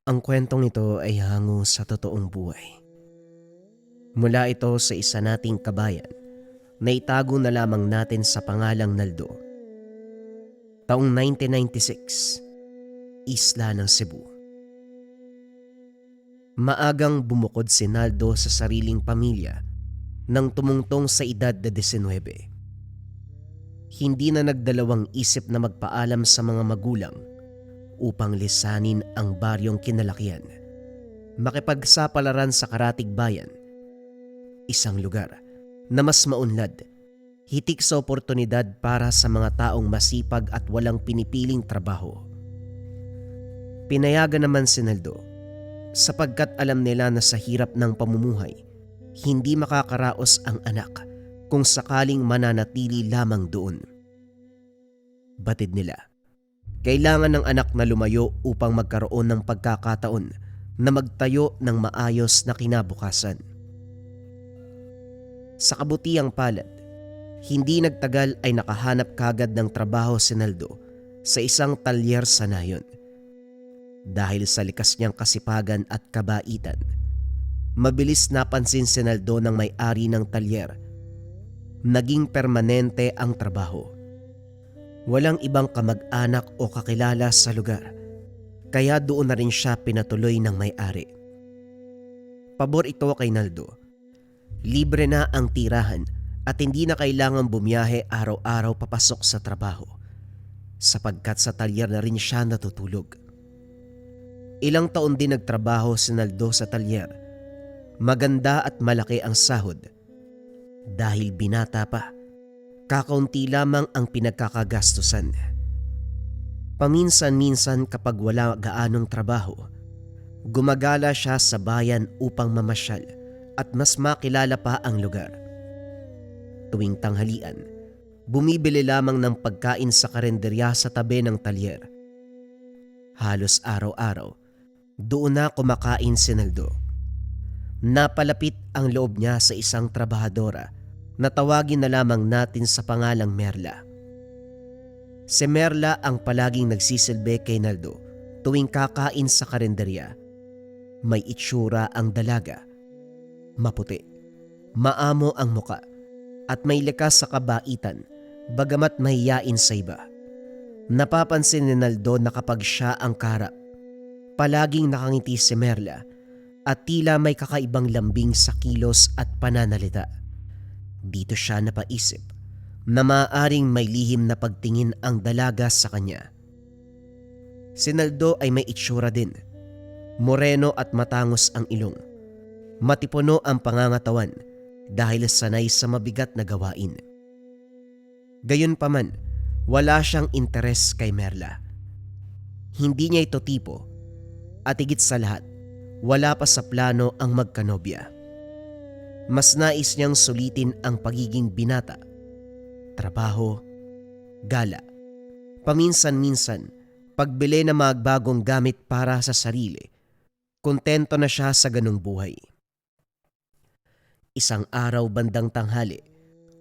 Ang kwentong ito ay hango sa totoong buhay. Mula ito sa isa nating kabayan na itago na lamang natin sa pangalang Naldo. Taong 1996, Isla ng Cebu. Maagang bumukod si Naldo sa sariling pamilya nang tumungtong sa edad na 19. Hindi na nagdalawang isip na magpaalam sa mga magulang upang lisanin ang baryong kinalakihan. Makipagsapalaran sa karatig bayan, isang lugar na mas maunlad, hitik sa oportunidad para sa mga taong masipag at walang pinipiling trabaho. Pinayagan naman si Naldo sapagkat alam nila na sa hirap ng pamumuhay, hindi makakaraos ang anak kung sakaling mananatili lamang doon. Batid nila, kailangan ng anak na lumayo upang magkaroon ng pagkakataon na magtayo ng maayos na kinabukasan. Sa kabutiang palad, hindi nagtagal ay nakahanap kagad ng trabaho si Naldo sa isang talyer sa nayon. Dahil sa likas niyang kasipagan at kabaitan, mabilis napansin si Naldo ng may-ari ng talyer. Naging permanente ang trabaho. Walang ibang kamag-anak o kakilala sa lugar, kaya doon na rin siya pinatuloy ng may-ari. Pabor ito kay Naldo. Libre na ang tirahan at hindi na kailangang bumiyahe araw-araw papasok sa trabaho, sapagkat sa talyer na rin siya natutulog. Ilang taon din nagtrabaho si Naldo sa talyer. Maganda at malaki ang sahod. Dahil binata pa, kakaunti lamang ang pinagkakagastusan. Paminsan-minsan kapag wala gaanong trabaho, gumagala siya sa bayan upang mamasyal at mas makilala pa ang lugar. Tuwing tanghalian, bumibili lamang ng pagkain sa karenderya sa tabi ng talyer. Halos araw-araw, doon na kumakain si Naldo. Napalapit ang loob niya sa isang trabahadora na tawagin na lamang natin sa pangalang Merla. Si Merla ang palaging nagsisilbi kay Naldo tuwing kakain sa karenderya. May itsura ang dalaga. Maputi, maamo ang muka, at may likas sa kabaitan bagamat mahiyain sa iba. Napapansin ni Naldo na kapag siya ang kaharap, palaging nakangiti si Merla at tila may kakaibang lambing sa kilos at pananalita. Dito siya napaisip na maaaring may lihim na pagtingin ang dalaga sa kanya. Si Naldo ay may itsura din. Moreno at matangos ang ilong. Matipuno ang pangangatawan dahil sanay sa mabigat na gawain. Gayunpaman, wala siyang interes kay Merla. Hindi niya ito tipo, at higit sa lahat, wala pa sa plano ang magkanobya. Mas nais niyang sulitin ang pagiging binata, trabaho, gala, paminsan-minsan, pagbili ng mga bagong gamit para sa sarili. Kontento na siya sa ganung buhay. Isang araw bandang tanghali,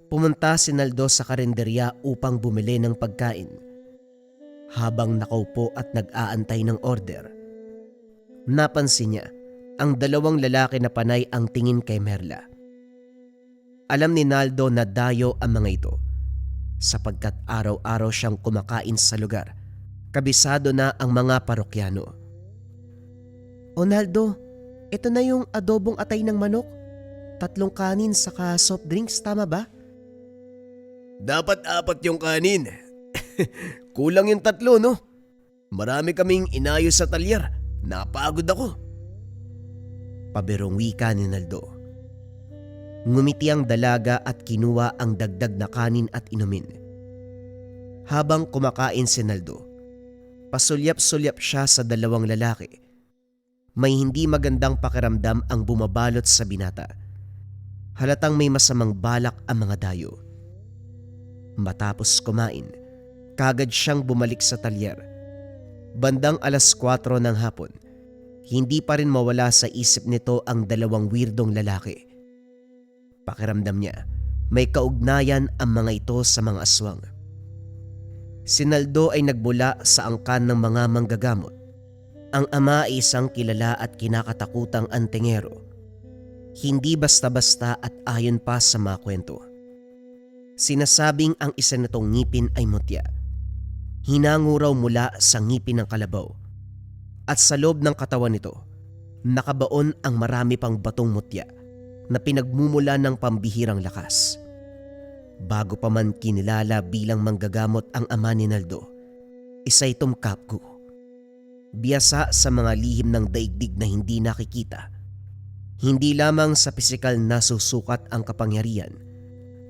pumunta si Naldo sa karenderya upang bumili ng pagkain. Habang nakaupo at nag-aantay ng order, napansin niya ang dalawang lalaki na panay ang tingin kay Merla. Alam ni Naldo na dayo ang mga ito sapagkat araw-araw siyang kumakain sa lugar. Kabisado na ang mga parokyano. "O Naldo, ito na yung adobong atay ng manok. 3 kanin saka soft drinks, tama ba?" Dapat 4 yung kanin. Kulang yung 3, no? Marami kaming inayos sa talyer. Napagod ako. Pabirong wika ni Naldo. Ngumiti ang dalaga at kinuha ang dagdag na kanin at inumin. Habang kumakain si Naldo, pasulyap-sulyap siya sa dalawang lalaki. May hindi magandang pakiramdam ang bumabalot sa binata. Halatang may masamang balak ang mga dayo. Matapos kumain, kagad siyang bumalik sa talyer. Bandang 4:00 ng hapon, hindi pa rin mawala sa isip nito ang dalawang weirdong lalaki. Pakiramdam niya, may kaugnayan ang mga ito sa mga aswang. Si Naldo ay nagbula sa angkan ng mga manggagamot. Ang ama ay isang kilala at kinakatakutang antingero. Hindi basta-basta at ayon pa sa mga kwento. Sinasabing ang isa nitong ngipin ay mutya. Hinango raw mula sa ngipin ng kalabaw. At sa loob ng katawan nito, nakabaon ang marami pang batong mutya na pinagmumula ng pambihirang lakas. Bago pa man kinilala bilang manggagamot ang ama ni Naldo, isa itong kapgu. Biyasa sa mga lihim ng daigdig na hindi nakikita. Hindi lamang sa pisikal na susukat ang kapangyarihan,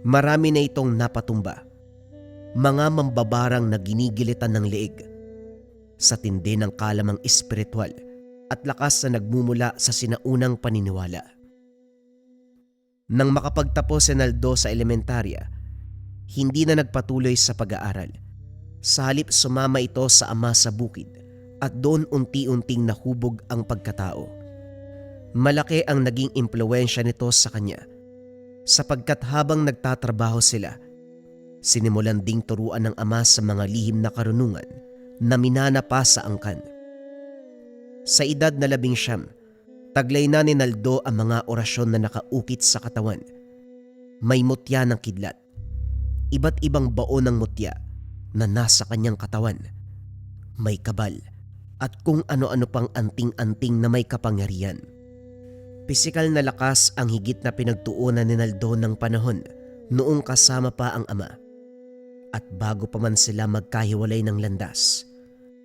marami na itong napatumba. Mga mambabarang na ginigilitan ng leeg sa tindi ng kalamang espiritual at lakas na nagmumula sa sinaunang paniniwala. Nang makapagtapos si Naldo sa elementarya, hindi na nagpatuloy sa pag-aaral. Sa halip sumama ito sa ama sa bukid at doon unti-unting nahubog ang pagkatao. Malaki ang naging impluwensya nito sa kanya sapagkat habang nagtatrabaho sila, sinimulan ding turuan ng ama sa mga lihim na karunungan na minana pa sa angkan. Sa edad na 19, taglay na ni Naldo ang mga orasyon na nakaukit sa katawan. May mutya ng kidlat, iba't ibang baon ng mutya na nasa kanyang katawan. May kabal at kung ano-ano pang anting-anting na may kapangyarihan. Pisikal na lakas ang higit na pinagtuunan ni Naldo ng panahon noong kasama pa ang ama. At bago pa man sila magkahiwalay ng landas,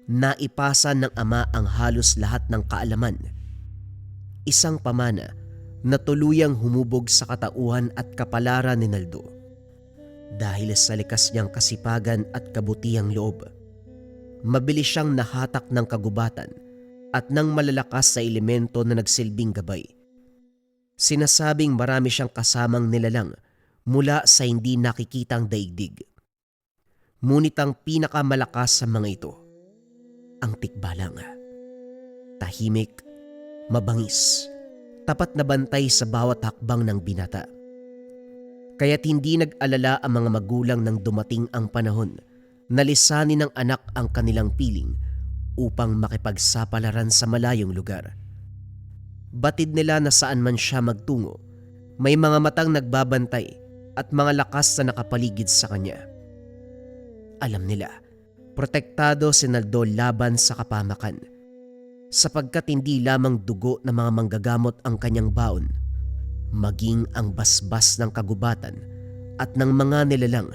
naipasa ng ama ang halos lahat ng kaalaman. Isang pamana na tuluyang humubog sa katauhan at kapalaran ni Naldo. Dahil sa likas niyang kasipagan at kabutihang loob, mabilis siyang nahatak ng kagubatan at ng malalakas sa elemento na nagsilbing gabay. Sinasabing marami siyang kasamang nilalang mula sa hindi nakikitang daigdig. Ngunit ang pinakamalakas sa mga ito, ang tikbalang. Tahimik, mabangis, tapat na bantay sa bawat hakbang ng binata. Kaya't hindi nag-alala ang mga magulang nang dumating ang panahon na lisanin ng anak ang kanilang piling upang makipagsapalaran sa malayong lugar. Batid nila na saan man siya magtungo, may mga matang nagbabantay at mga lakas na nakapaligid sa kanya. Alam nila, protektado si Naldo laban sa kapamakan, sapagkat hindi lamang dugo ng mga manggagamot ang kanyang baon, maging ang basbas ng kagubatan at ng mga nilalang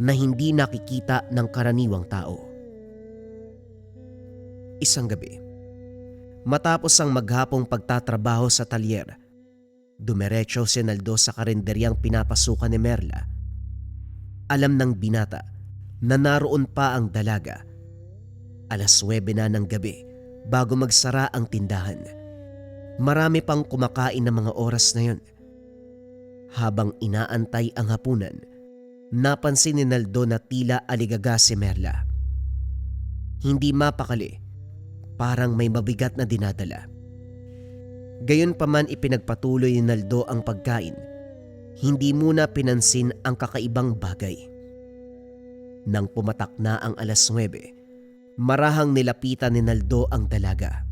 na hindi nakikita ng karaniwang tao. Isang gabi, matapos ang maghapong pagtatrabaho sa talyer, dumiretso si Naldo sa karinderyang pinapasukan ni Merla. Alam ng binata na naroon pa ang dalaga. 9:00 na ng gabi bago magsara ang tindahan. Marami pang kumakain ng mga oras na yon. Habang inaantay ang hapunan, napansin ni Naldo na tila aligaga si Merla. Hindi mapakali, parang may mabigat na dinadala. Gayunpaman ipinagpatuloy ni Naldo ang pagkain. Hindi muna pinansin ang kakaibang bagay. Nang pumatak na ang 9:00, marahang nilapitan ni Naldo ang dalaga.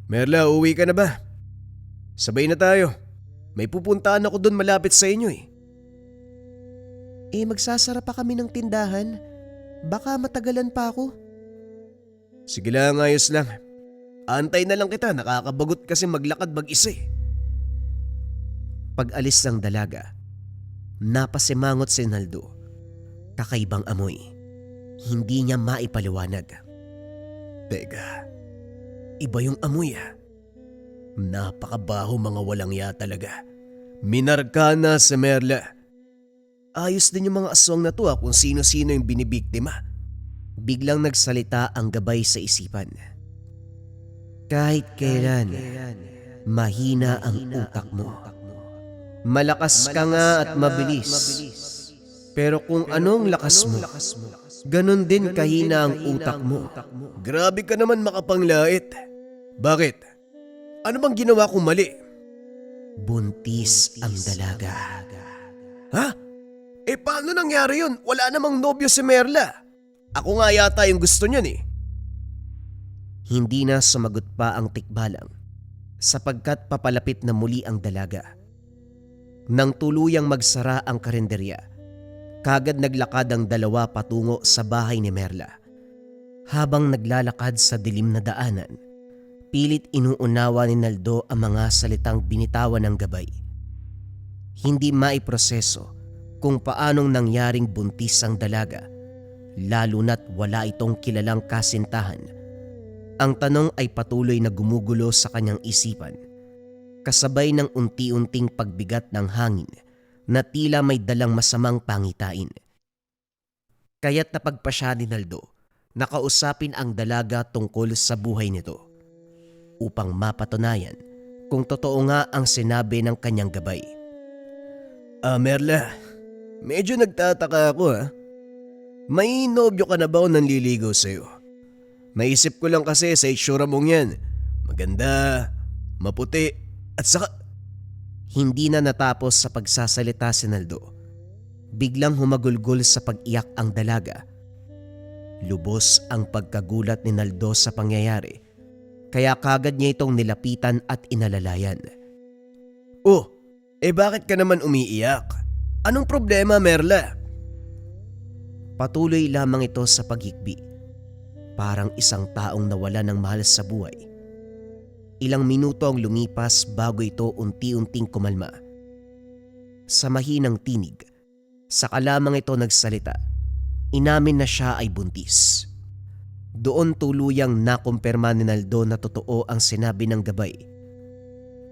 Merla, uwi ka na ba? Sabay na tayo. May pupuntahan ako doon malapit sa inyo eh. Magsasara pa kami ng tindahan. Baka matagalan pa ako. Sige lang, ayos lang. Antay na lang kita, nakakabagot kasi maglakad mag-isa eh. Pag-alis ng dalaga, napasimangot si Naldo. Kakaibang amoy. Hindi niya maipaliwanag. Teka, iba yung amoy ah. Napakabaho, mga walang ya talaga. Minarka na si Merla. Ayos din yung mga aswang na to kung sino-sino yung binibiktima. Biglang nagsalita ang gabay sa isipan. Kahit kailan, mahina ang utak mo. Malakas ka nga at mabilis. Pero kung anong lakas mo, ganun din kahina ang utak mo. Grabe ka naman makapanglait. Bakit? Ano bang ginawa kong mali? Buntis ang dalaga. Ha? Paano nangyari yun? Wala namang nobyo si Merla. Ako nga yata yung gusto niyan eh. Hindi na sumagot pa ang tikbalang sapagkat papalapit na muli ang dalaga. Nang tuluyang magsara ang karinderya, kagad naglakad ang dalawa patungo sa bahay ni Merla. Habang naglalakad sa dilim na daanan, pilit inuunawa ni Naldo ang mga salitang binitawan ng gabay. Hindi maiproseso kung paanong nangyaring buntis ang dalaga, lalo na't wala itong kilalang kasintahan. Ang tanong ay patuloy na gumugulo sa kanyang isipan, kasabay ng unti-unting pagbigat ng hangin na tila may dalang masamang pangitain. Kaya't napagpasya ni Naldo na kausapin ang dalaga tungkol sa buhay nito upang mapatunayan kung totoo nga ang sinabi ng kanyang gabay. Merla, medyo nagtataka ako ha. May nobyo ka na ba o nanliligaw sa'yo? Naisip ko lang kasi sa itsura mong yan. Maganda, maputi, at saka… Hindi na natapos sa pagsasalita si Naldo. Biglang humagulgol sa pag-iyak ang dalaga. Lubos ang pagkagulat ni Naldo sa pangyayari, kaya kagad niya itong nilapitan at inalalayan. Oh, bakit ka naman umiiyak? Anong problema, Merla? Patuloy lamang ito sa paghikbi, parang isang taong nawala ng mahal sa buhay. Ilang minuto ang lumipas bago ito unti-unting kumalma. Sa mahinang tinig, saka lamang ito nagsalita. Inamin na siya ay buntis. Doon tuluyang nakumpirma ni Naldo na totoo ang sinabi ng gabay.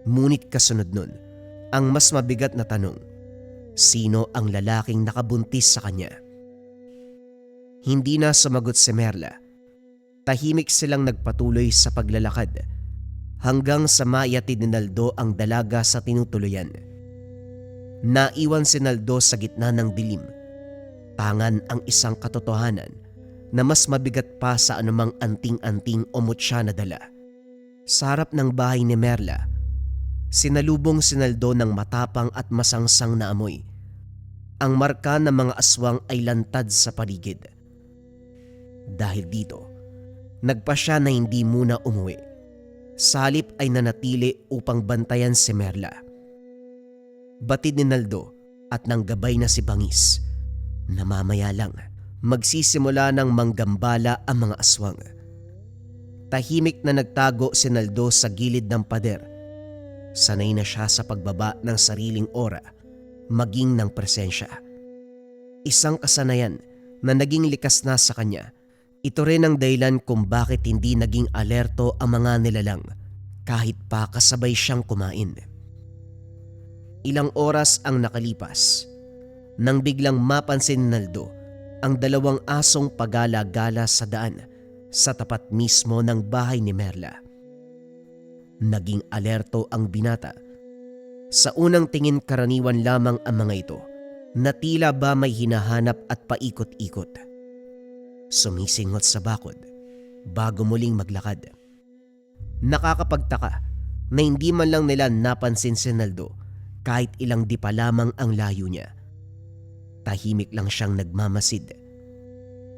Ngunit kasunod nun, ang mas mabigat na tanong, sino ang lalaking nakabuntis sa kanya? Hindi na sumagot si Merla. Tahimik silang nagpatuloy sa paglalakad hanggang sa maiatid ni Naldo ang dalaga sa tinutuluyan. Naiwan si Naldo sa gitna ng dilim. Tangan ang isang katotohanan na mas mabigat pa sa anumang anting-anting o mutya na dala. Sa harap ng bahay ni Merla, sinalubong si Naldo ng matapang at masangsang na amoy. Ang marka ng mga aswang ay lantad sa paligid. Dahil dito, nagpa siya na hindi muna umuwi. Sa halip ay nanatili upang bantayan si Merla. Batid ni Naldo at ng gabay na si Bangis na mamaya lang magsisimula ng manggambala ang mga aswang. Tahimik na nagtago si Naldo sa gilid ng pader. Sanay na siya sa pagbaba ng sariling ora, maging ng presensya. Isang kasanayan na naging likas na sa kanya. Ito rin ang dahilan kung bakit hindi naging alerto ang mga nilalang kahit pa kasabay siyang kumain. Ilang oras ang nakalipas nang biglang mapansin ni Naldo ang dalawang asong pagala-gala sa daan sa tapat mismo ng bahay ni Merla. Naging alerto ang binata. Sa unang tingin karaniwan lamang ang mga ito na tila ba may hinahanap at paikot-ikot. Sumisingot sa bakod bago muling maglakad. Nakakapagtaka na hindi man lang nila napansin si Naldo kahit ilang di pa lamang ang layo niya. Tahimik lang siyang nagmamasid.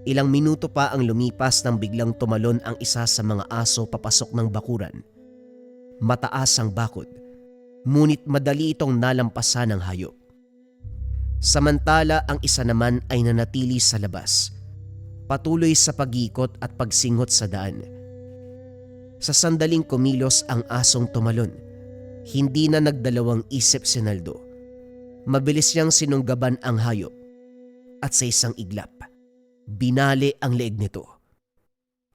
Ilang minuto pa ang lumipas nang biglang tumalon ang isa sa mga aso papasok ng bakuran. Mataas ang bakod, ngunit madali itong nalampasan ng hayop. Samantala ang isa naman ay nanatili sa labas, patuloy sa pag-ikot at pagsingot sa daan. Sa sandaling kumilos ang asong tumalon, hindi na nagdalawang isip si Naldo. Mabilis niyang sinunggaban ang hayop at sa isang iglap, binali ang leeg nito.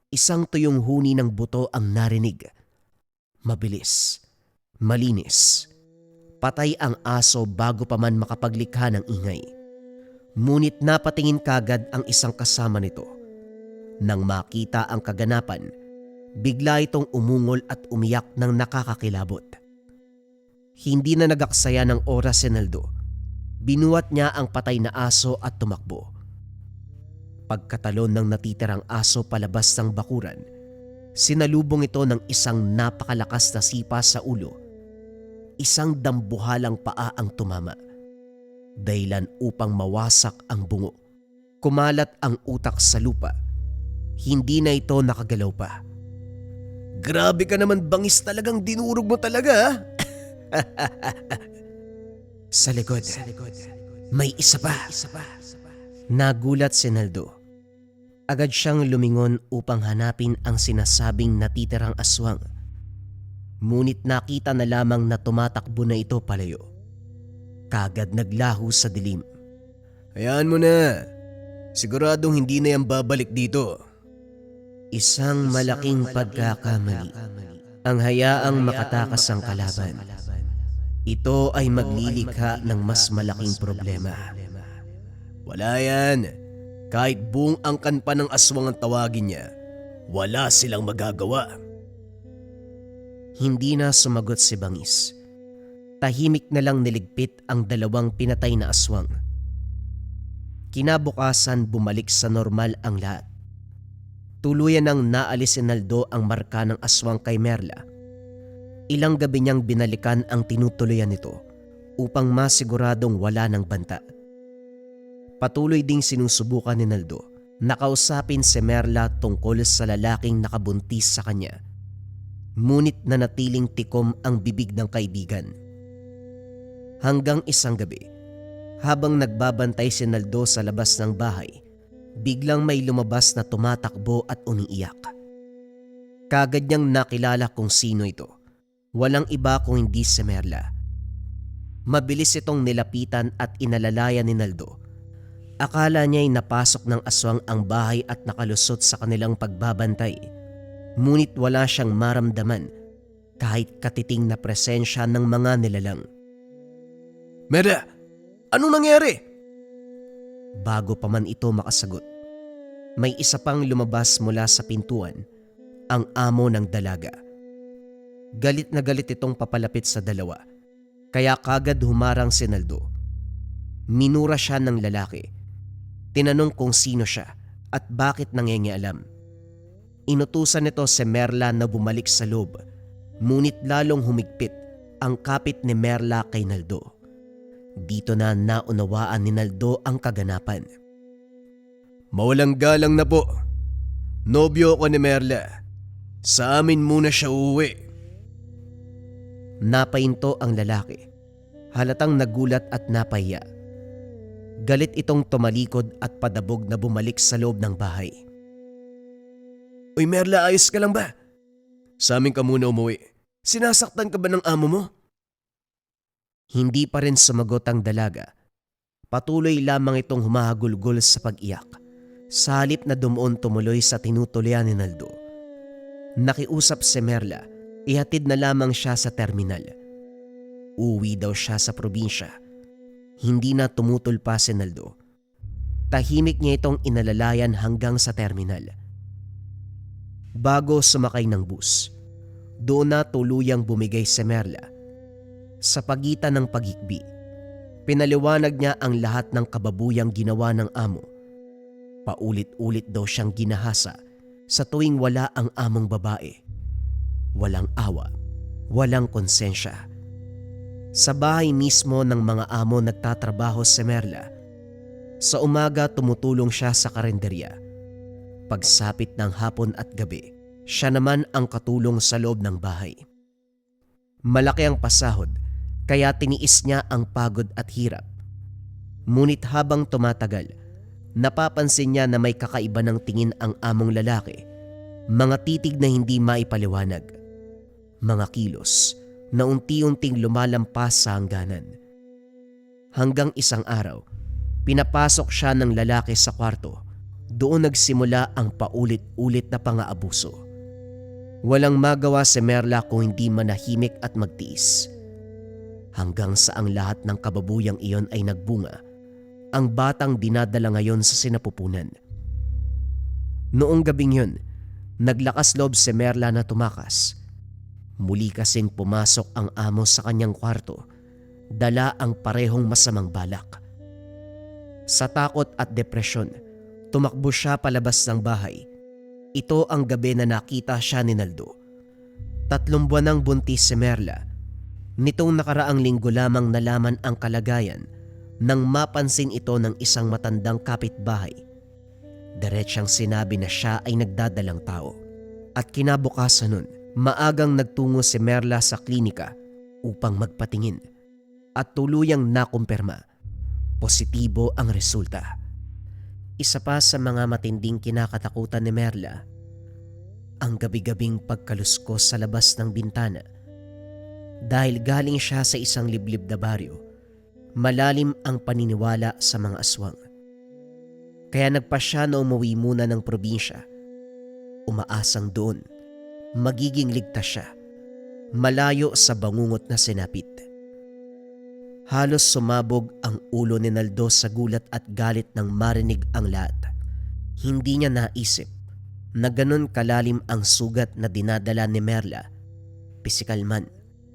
Isang tuyong huni ng buto ang narinig. Mabilis, malinis. Patay ang aso bago pa man makapaglikha ng ingay. Ngunit napatingin kagad ang isang kasama nito. Nang makita ang kaganapan, bigla itong umungol at umiyak ng nakakakilabot. Hindi na nagaksaya ng oras si Naldo. Binuhat niya ang patay na aso at tumakbo. Pagkatalon ng natitirang aso palabas ng bakuran, sinalubong ito ng isang napakalakas na sipa sa ulo. Isang dambuhalang paa ang tumama, dahilan upang mawasak ang bungo. Kumalat ang utak sa lupa. Hindi na ito nakagalaw pa. Grabe ka naman, bangis talagang dinurog mo talaga ha. Sa likod, may isa pa. Nagulat si Naldo. Agad siyang lumingon upang hanapin ang sinasabing natitirang aswang. Ngunit nakita na lamang na tumatakbo na ito palayo. Kagad naglaho sa dilim. Hayaan mo na. Siguradong hindi na yan babalik dito. Isang malaking pagkakamali ang hayaang makatakas ang kalaban. Ito ay maglilikha ng mas malaking problema. Wala yan. Kahit buong angkan pa ng aswang ang tawagin niya, wala silang magagawa. Hindi na sumagot si Bangis. Tahimik na lang niligpit ang dalawang pinatay na aswang. Kinabukasan bumalik sa normal ang lahat. Tuluyan nang naalis si Naldo ang marka ng aswang kay Merla. Ilang gabi niyang binalikan ang tinutuluyan nito upang masiguradong wala ng banta. Patuloy ding sinusubukan ni Naldo na kausapin si Merla tungkol sa lalaking nakabuntis sa kanya. Ngunit nanatiling tikom ang bibig ng kaibigan. Hanggang isang gabi, habang nagbabantay si Naldo sa labas ng bahay, biglang may lumabas na tumatakbo at umiiyak. Kagad niyang nakilala kung sino ito. Walang iba kung hindi si Merla. Mabilis itong nilapitan at inalalayan ni Naldo. Akala niya'y napasok ng aswang ang bahay at nakalusot sa kanilang pagbabantay. Ngunit wala siyang maramdaman kahit katiting na presensya ng mga nilalang. Merla, anong nangyari? Bago pa man ito makasagot, may isa pang lumabas mula sa pintuan, ang amo ng dalaga. Galit na galit itong papalapit sa dalawa, kaya kagad humarang si Naldo. Minura siya ng lalaki. Tinanong kung sino siya at bakit nangingialam. Inutusan nito si Merla na bumalik sa loob, ngunit lalong humigpit ang kapit ni Merla kay Naldo. Dito na naunawaan ni Naldo ang kaganapan. Mawalang galang na po. Nobyo ko ni Merla. Sa amin muna siya uuwi. Napahinto ang lalaki. Halatang nagulat at napahiya. Galit itong tumalikod at padabog na bumalik sa loob ng bahay. Uy Merla, ayos ka lang ba? Sa amin ka muna umuwi. Sinasaktan ka ba ng amo mo? Hindi pa rin sumagot ang dalaga. Patuloy lamang itong humahagulgol sa pag-iyak. Sa halip na dumuon tumuloy sa tinutuluyan ni Naldo. Nakiusap si Merla. Ihatid na lamang siya sa terminal. Uwi daw siya sa probinsya. Hindi na tumutol pa si Naldo. Tahimik niya itong inalalayan hanggang sa terminal. Bago sumakay ng bus, doon na tuluyang bumigay si Merla. Sa pagitan ng paghikbi, pinaliwanag niya ang lahat ng kababuyang ginawa ng amo. Paulit-ulit daw siyang ginahasa sa tuwing wala ang among babae. Walang awa, walang konsensya. Sa bahay mismo ng mga amo nagtatrabaho si Merla. Sa umaga tumutulong siya sa karenderya. Pagsapit ng hapon at gabi, siya naman ang katulong sa loob ng bahay. Malaki ang pasahod, kaya tiniis niya ang pagod at hirap. Ngunit habang tumatagal, napapansin niya na may kakaiba ng tingin ang among lalaki. Mga titig na hindi maipaliwanag. Mga kilos na unti-unting lumalampas sa hangganan. Hanggang isang araw, pinapasok siya ng lalaki sa kwarto. Doon nagsimula ang paulit-ulit na pang-aabuso. Walang magawa si Merla kung hindi manahimik at magtiis. Hanggang sa ang lahat ng kababuyang iyon ay nagbunga, ang batang dinadala ngayon sa sinapupunan. Noong gabing yun, naglakas loob si Merla na tumakas. Muli kasing pumasok ang amo sa kanyang kwarto, dala ang parehong masamang balak. Sa takot at depresyon, tumakbo siya palabas ng bahay. Ito ang gabi na nakita siya ni Naldo. 3 buwan nang buntis si Merla. Nitong nakaraang linggo lamang nalaman ang kalagayan nang mapansin ito ng isang matandang kapitbahay. Diretsang sinabi na siya ay nagdadalang tao. At kinabukasan nun, Maagang nagtungo si Merla sa klinika upang magpatingin at tuluyang nakumpirma. Positibo ang resulta. Isa pa sa mga matinding kinakatakutan ni Merla, ang gabi-gabing pagkaluskos sa labas ng bintana. Dahil galing siya sa isang liblib na baryo, malalim ang paniniwala sa mga aswang. Kaya nagpa siya na umuwi muna ng probinsya. Umaasang doon, magiging ligtas siya, malayo sa bangungot na sinapit. Halos sumabog ang ulo ni Naldo sa gulat at galit nang marinig ang lahat. Hindi niya naisip na ganun kalalim ang sugat na dinadala ni Merla, pisikal man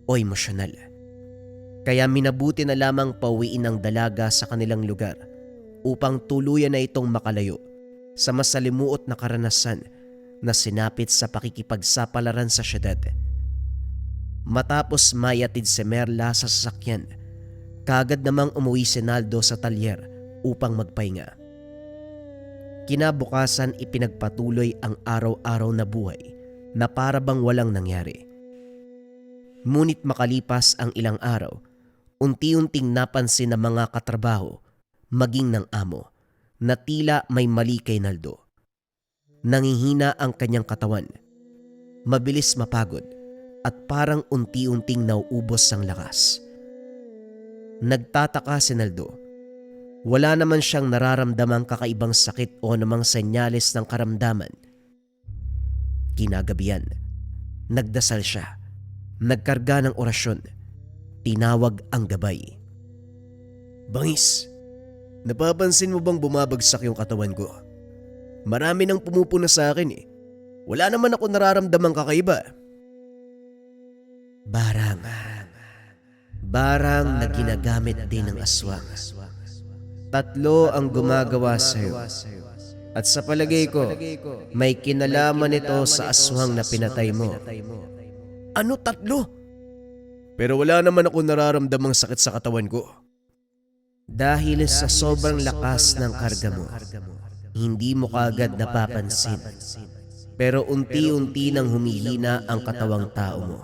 o emosyonal. Kaya minabuti na lamang pauwiin ang dalaga sa kanilang lugar upang tuluyan na itong makalayo sa masalimuot na karanasan na sinapit sa pakikipagsapalaran sa syudad. Matapos mayatid si Merla sa sasakyan, kaagad namang umuwi si Naldo sa talyer upang magpahinga. Kinabukasan ipinagpatuloy ang araw-araw na buhay na para bang walang nangyari. Ngunit makalipas ang ilang araw, unti-unting napansin ng mga katrabaho, maging ng amo, na tila may mali kay Naldo. Nangihina ang kanyang katawan, mabilis mapagod at parang unti-unting nauubos ang lakas. Nagtataka si Naldo. Wala naman siyang nararamdamang kakaibang sakit o namang senyales ng karamdaman. Kinagabihan, nagdasal siya, nagkarga ng orasyon, tinawag ang gabay. Bangis, napapansin mo bang bumabagsak yung katawan ko? Marami nang pumupuna sa akin eh. Wala naman ako nararamdamang kakaiba. Barang na ginagamit din ng aswang. 3 ang gumagawa sa'yo. At sa palagay ko, may kinalaman ito sa aswang na pinatay mo. Ano 3? Pero wala naman ako nararamdamang sakit sa katawan ko. Dahil sa sobrang lakas ng karga mo, hindi mo kaagad napapansin. Pero unti-unti nang humihina ang katawang tao mo.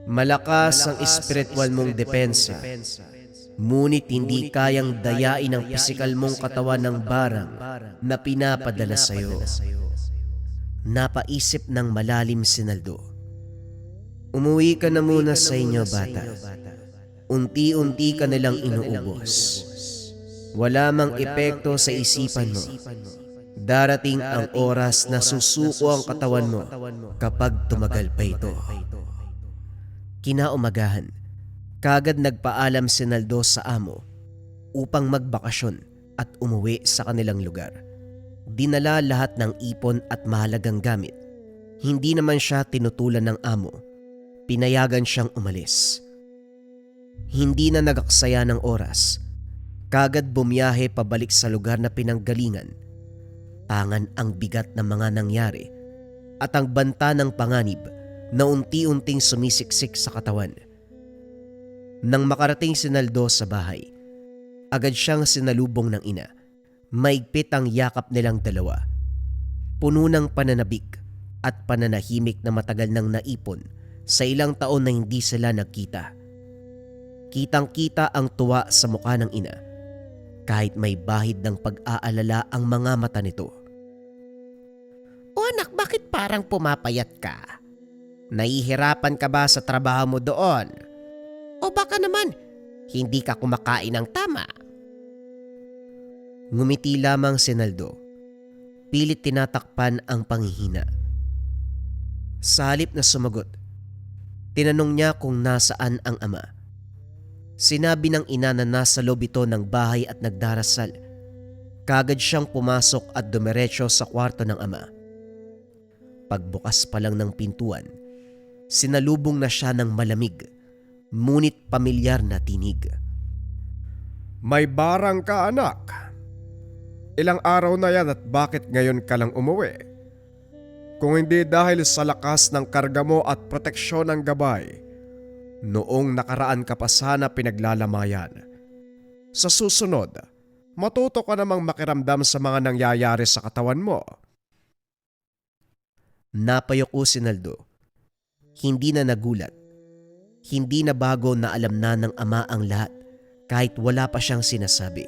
Malakas ang espiritual mong depensa, ngunit hindi kayang dayain ang pisikal mong katawan ng barang na pinapadala sa iyo. Napaisip ng malalim si Naldo. Umuwi ka na muna sa inyo, bata. Unti-unti ka nilang inuubos. Wala mang epekto sa isipan mo. Darating ang oras na susuko ang katawan mo kapag tumagal pa ito. Kinaumagahan, kaagad nagpaalam si Naldo sa amo upang magbakasyon at umuwi sa kanilang lugar. Dinala lahat ng ipon at mahalagang gamit. Hindi naman siya tinutulan ng amo. Pinayagan siyang umalis. Hindi na nagaksaya ng oras. Kaagad bumiyahe pabalik sa lugar na pinanggalingan. Tangan ang bigat ng mga nangyari at ang banta ng panganib na unti-unting sumisiksik sa katawan. Nang makarating si Naldo sa bahay, agad siyang sinalubong ng ina. Maigpit ang yakap nilang dalawa. Puno ng pananabik at pananahimik na matagal nang naipon sa ilang taon na hindi sila nagkita. Kitang-kita ang tuwa sa mukha ng ina, kahit may bahid ng pag-aalala ang mga mata nito. O anak, bakit parang pumapayat ka? Nahihirapan ka ba sa trabaho mo doon? O baka naman, hindi ka kumakain ng tama? Ngumiti lamang si Naldo. Pilit tinatakpan ang panghihina. Sa halip na sumagot, tinanong niya kung nasaan ang ama. Sinabi ng ina na nasa loob ito ng bahay at nagdarasal. Kaagad siyang pumasok at dumiretso sa kwarto ng ama. Pagbukas pa lang ng pintuan, sinalubong na siya ng malamig, ngunit pamilyar na tinig. May barang ka, anak. Ilang araw na yan at bakit ngayon ka lang umuwi? Kung hindi dahil sa lakas ng karga mo at proteksyon ng gabay, noong nakaraan ka pa sana pinaglalamayan. Sa susunod, matuto ka namang makiramdam sa mga nangyayari sa katawan mo. Napayoko si Naldo Hindi na nagulat. Hindi na bago na alam na ng ama ang lahat kahit wala pa siyang sinasabi.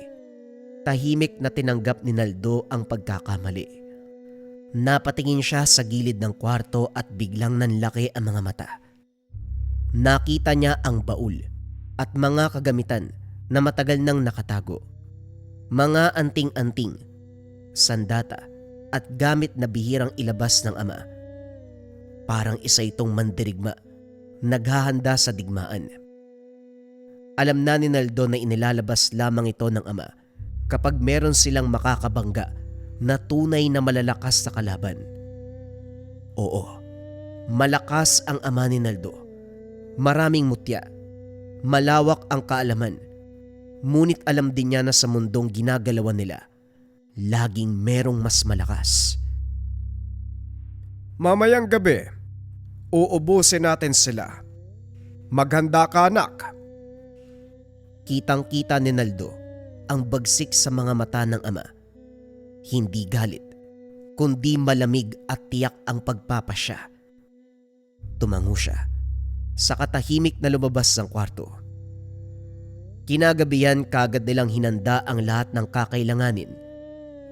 Tahimik na tinanggap ni Naldo ang pagkakamali. Napatingin siya sa gilid ng kwarto at biglang nanlaki ang mga mata. Nakita niya ang baul at mga kagamitan na matagal nang nakatago. Mga anting-anting, sandata at gamit na bihirang ilabas ng ama. Parang isa itong mandirigma, naghahanda sa digmaan. Alam na ni Naldo na inilalabas lamang ito ng ama kapag meron silang makakabangga na tunay na malalakas sa kalaban. Oo, malakas ang ama ni Naldo. Maraming mutya, malawak ang kaalaman. Ngunit alam din niya na sa mundong ginagalawan nila, laging merong mas malakas. Mamayang gabi, uubusin natin sila. Maghanda ka, anak. Kitang-kita ni Naldo ang bagsik sa mga mata ng ama. Hindi galit, kundi malamig at tiyak ang pagpapasya. Tumango siya sa katahimik na lumabas ng kwarto. Kinagabihan kagad nilang hinanda ang lahat ng kakailanganin.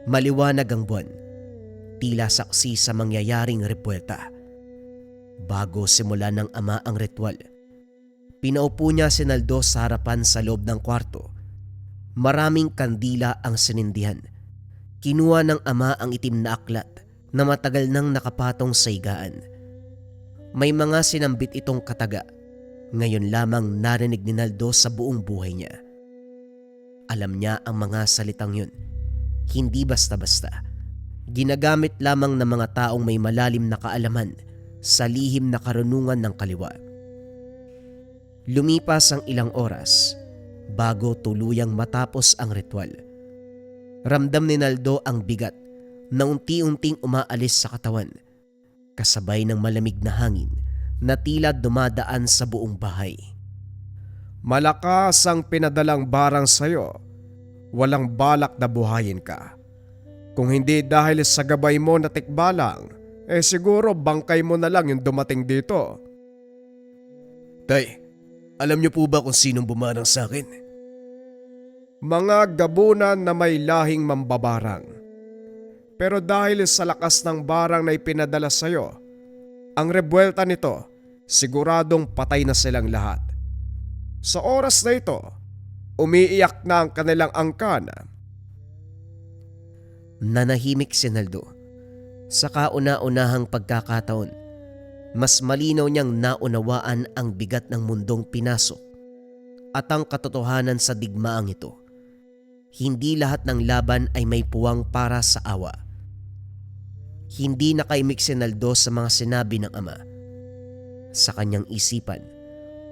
Maliwanag ang buwan, tila saksi sa mangyayaring repuelta. Bago simula ng ama ang ritual, pinaupo niya si Naldo sa harapan sa loob ng kwarto. Maraming kandila ang sinindihan. Kinuha ng ama ang itim na aklat na matagal nang nakapatong sa higaan. May mga sinambit itong kataga. Ngayon lamang narinig ni Naldo sa buong buhay niya. Alam niya ang mga salitang yun. Hindi basta-basta. Ginagamit lamang ng mga taong may malalim na kaalaman sa lihim na karunungan ng kaliwa. Lumipas ang ilang oras bago tuluyang matapos ang ritual. Ramdam ni Naldo ang bigat na unti-unting umaalis sa katawan, kasabay ng malamig na hangin na tila dumadaan sa buong bahay. Malakas ang pinadalang barang sa'yo. Walang balak na buhayin ka. Kung hindi dahil sa gabay mo na tikbalang, siguro bangkay mo na lang yung dumating dito. Tay, alam niyo po ba kung sinong bumarang sa akin? Mga gabunan na may lahing mambabarang. Pero dahil sa lakas ng barang na ipinadala sa'yo, ang rebuelta nito, siguradong patay na silang lahat. Sa oras na ito, umiiyak na ang kanilang angkan. Nanahimik si Naldo. Sa kauna-unahang pagkakataon, mas malinaw niyang naunawaan ang bigat ng mundong pinasok at ang katotohanan sa digmaang ito. Hindi lahat ng laban ay may puwang para sa awa. Hindi nakaimik si Naldo sa mga sinabi ng ama. Sa kanyang isipan,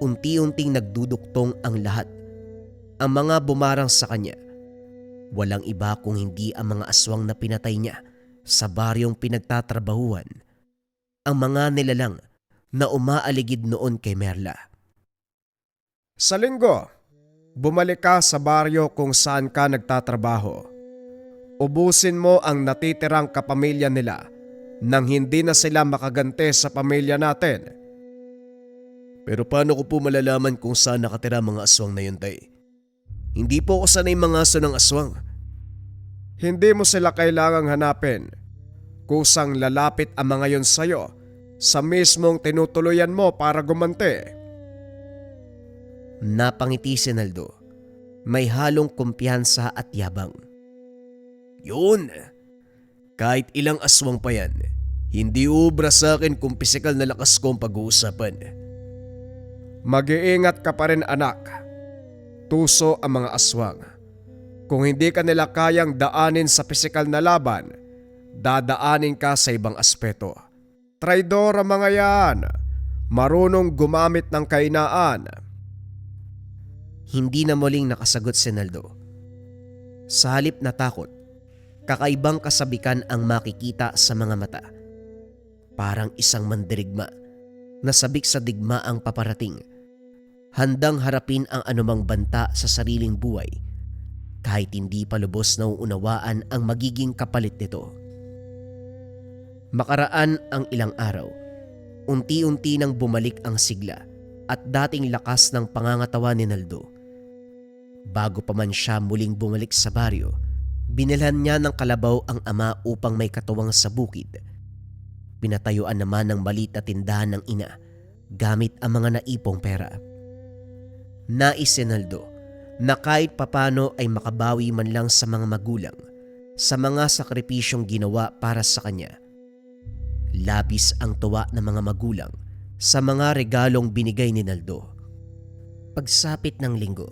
unti-unting nagduduktong ang lahat. Ang mga bumarang sa kanya, walang iba kung hindi ang mga aswang na pinatay niya sa baryong pinagtatrabahuan. Ang mga nilalang na umaaligid noon kay Merla. Sa linggo, bumalik ka sa baryo kung saan ka nagtatrabaho. Ubusin mo ang natitirang kapamilya nila nang hindi na sila makagante sa pamilya natin. Pero paano ko po malalaman kung saan nakatira mga aswang na yun, tay? Hindi po ako sanay mga aso ng aswang. Hindi mo sila kailangang hanapin. Kusang lalapit ang mga yon sa'yo sa mismong tinutuluyan mo para gumante. Napangiti si Naldo. May halong kumpiyansa at yabang. Yun! Kahit ilang aswang pa yan, hindi ubra sa akin kung pisikal na lakas ko ang pag-uusapan. Mag-iingat ka pa rin, anak. Tuso ang mga aswang. Kung hindi ka nila kayang daanin sa pisikal na laban, dadaanin ka sa ibang aspeto. Traidor ang mga yan. Marunong gumamit ng kainaan. Hindi na muling nakasagot si Naldo. Sa halip na takot, kakaibang kasabikan ang makikita sa mga mata. Parang isang mandirigma na sabik sa digmaang paparating. Handang harapin ang anumang banta sa sariling buhay kahit hindi pa lubos na uunawaan ang magiging kapalit nito. Makaraan ang ilang araw, unti-unti nang bumalik ang sigla at dating lakas ng pangangatawan ni Naldo. Bago pa man siya muling bumalik sa baryo, binilhan niya ng kalabaw ang ama upang may katuwang sa bukid. Pinatayuan naman ng maliit na tindahan ng ina gamit ang mga naipong pera. Nais si Naldo na kahit papano ay makabawi man lang sa mga magulang sa mga sakripisyong ginawa para sa kanya. Labis ang tuwa ng mga magulang sa mga regalong binigay ni Naldo. Pagsapit ng linggo,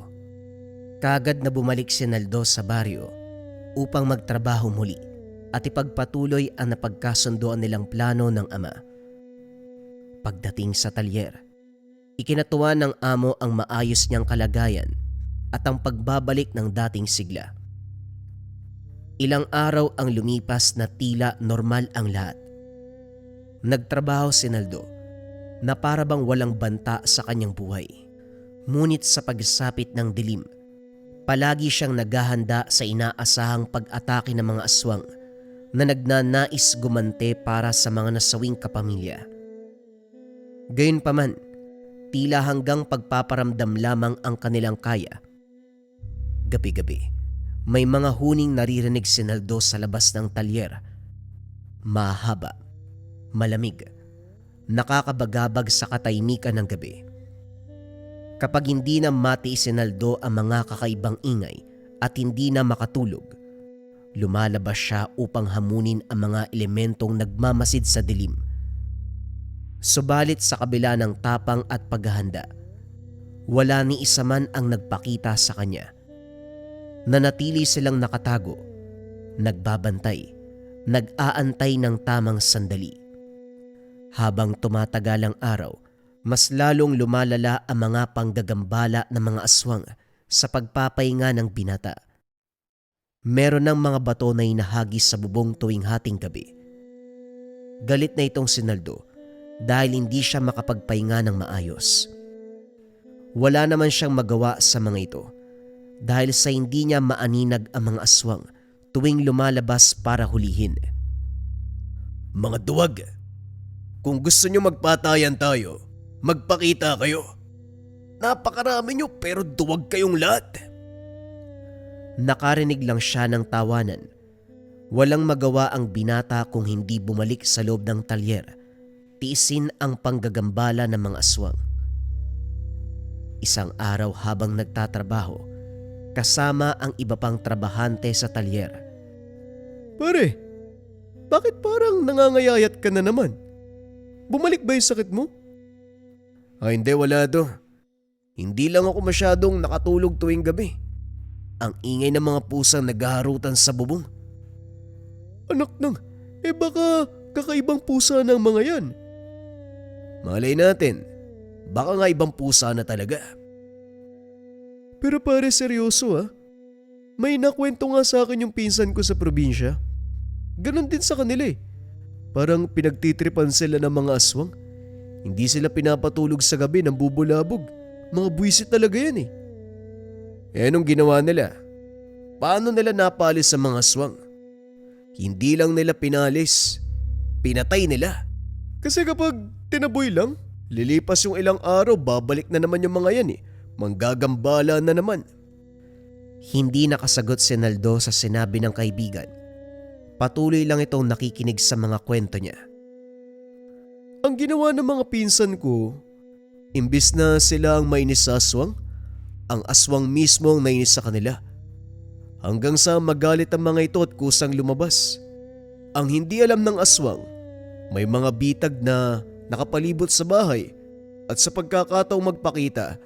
kaagad na bumalik si Naldo sa baryo upang magtrabaho muli at ipagpatuloy ang napagkasunduan nilang plano ng ama. Pagdating sa talyer, ikinatuwa ng amo ang maayos niyang kalagayan at ang pagbabalik ng dating sigla. Ilang araw ang lumipas na tila normal ang lahat. Nagtrabaho si Naldo na para bang walang banta sa kanyang buhay. Ngunit sa pagsapit ng dilim, palagi siyang naghahanda sa inaasahang pag-atake ng mga aswang na nagnanais gumante para sa mga nasawing kapamilya. Gayunpaman, tila hanggang pagpaparamdam lamang ang kanilang kaya. Gabi-gabi, may mga huning naririnig si Naldo sa labas ng talyer. Mahaba, malamig, nakakabagabag sa katahimikan ng gabi. Kapag hindi na matiis si Naldo ang mga kakaibang ingay at hindi na makatulog, lumalabas siya upang hamunin ang mga elementong nagmamasid sa dilim. Subalit sa kabila ng tapang at paghahanda, wala ni isa man ang nagpakita sa kanya. Nanatili silang nakatago, nagbabantay, nag-aantay ng tamang sandali. Habang tumatagal ang araw, mas lalong lumalala ang mga panggagambala ng mga aswang sa pagpapahinga ng binata. Meron ng mga bato na hinahagis sa bubong tuwing hating gabi. Galit na itong si Naldo dahil hindi siya makapagpahinga ng maayos. Wala naman siyang magawa sa mga ito dahil sa hindi niya maaninag ang mga aswang tuwing lumalabas para hulihin. Mga duwag, kung gusto nyo magpatayan tayo, magpakita kayo. Napakarami nyo pero duwag kayong lahat. Nakarinig lang siya ng tawanan. Walang magawa ang binata kung hindi bumalik sa loob ng talyer. Tiisin ang panggagambala ng mga aswang. Isang araw habang nagtatrabaho, kasama ang iba pang trabahante sa talyer. Pare, bakit parang nangangayayat ka na naman? Bumalik ba yung sakit mo? Hindi, wala do. Hindi lang ako masyadong nakatulog tuwing gabi. Ang ingay ng mga pusang naghaharutan sa bubong. Anak baka kakaibang pusa ng mga yan. Malay natin, baka nga ibang pusa na talaga. Pero pare, seryoso May nakwento nga sa akin yung pinsan ko sa probinsya. Ganon din sa kanila Parang pinagtitripan sila ng mga aswang. Hindi sila pinapatulog sa gabi ng bubulabog. Mga buwisit talaga yan Anong ginawa nila? Paano nila napalis sa mga aswang? Hindi lang nila pinalis, pinatay nila. Kasi kapag tinaboy lang, lilipas yung ilang araw, babalik na naman yung mga yan Manggagambala na naman. Hindi nakasagot si Naldo sa sinabi ng kaibigan. Patuloy lang itong nakikinig sa mga kwento niya. Ang ginawa ng mga pinsan ko, imbis na sila ang mainis sa aswang, ang aswang mismo ang nainis sa kanila. Hanggang sa magalit ang mga ito at kusang lumabas. Ang hindi alam ng aswang, may mga bitag na nakapalibot sa bahay at sa pagkakataong magpakita,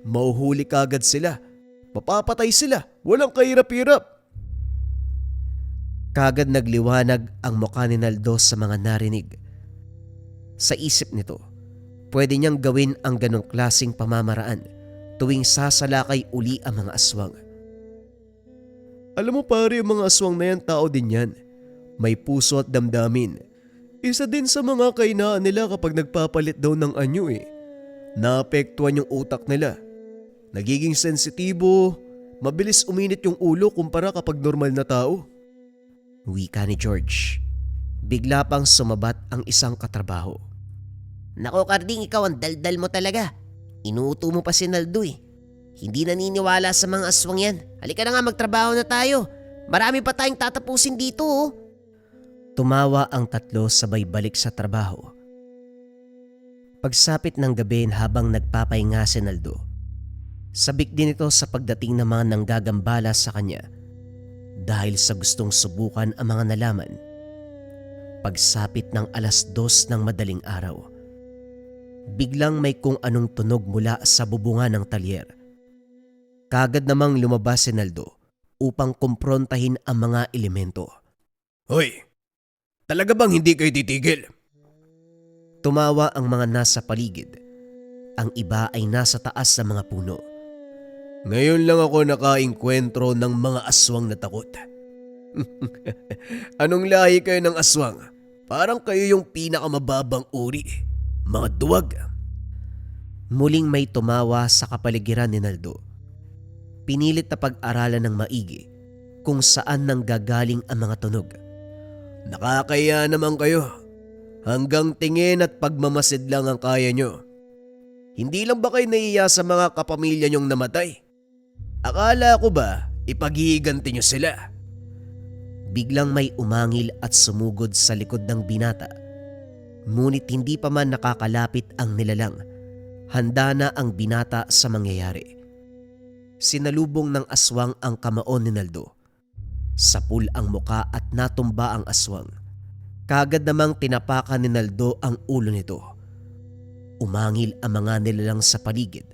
mauhuli kagad sila. Mapapatay sila, walang kahirap-hirap. Kagad nagliwanag ang mukha ni Naldo sa mga narinig. Sa isip nito, pwede niyang gawin ang ganong klaseng pamamaraan tuwing sasalakay uli ang mga aswang. Alam mo pare, yung mga aswang na yan, tao din yan. May puso at damdamin. Isa din sa mga kainaan nila kapag nagpapalit daw ng anyo Naapektuhan yung utak nila. Nagiging sensitibo, mabilis uminit yung ulo kumpara kapag normal na tao. Wika ni George. Bigla pang sumabat ang isang katrabaho. Nako Karding, ikaw ang daldal mo talaga. Inuuto mo pa si Naldo eh. Hindi naniniwala sa mga aswang yan. Halika na nga, magtrabaho na tayo. Marami pa tayong tatapusin dito oh. Tumawa ang tatlo sabay balik sa trabaho. Pagsapit ng gabi habang nagpapahinga si Naldo, sabik din ito sa pagdating ng mga nanggagambala sa kanya dahil sa gustong subukan ang mga nalaman. Pagsapit ng 2:00 ng madaling araw, biglang may kung anong tunog mula sa bubungan ng talyer. Kagad namang lumabas si Naldo upang kumprontahin ang mga elemento. Hoy, talaga bang hindi kayo titigil? Tumawa ang mga nasa paligid. Ang iba ay nasa taas ng mga puno. Ngayon lang ako nakainkwentro ng mga aswang na takot. Anong lahi kayo ng aswang? Parang kayo yung pinakamababang uri. Mga duwag. Muling may tumawa sa kapaligiran ni Naldo. Pinilit na pag-aralan ng maigi kung saan nanggagaling ang mga tunog. Nakakaya naman kayo. Hanggang tingin at pagmamasid lang ang kaya nyo. Hindi lang ba kayo naiya sa mga kapamilya nyong namatay? Akala ko ba ipaghihiganti nyo sila? Biglang may umangil at sumugod sa likod ng binata. Ngunit hindi pa man nakakalapit ang nilalang. Handa na ang binata sa mangyayari. Sinalubong ng aswang ang kamaon ni Naldo. Sapul ang muka at natumba ang aswang. Kagad namang tinapakan ni Naldo ang ulo nito. Umangil ang mga nilalang sa paligid.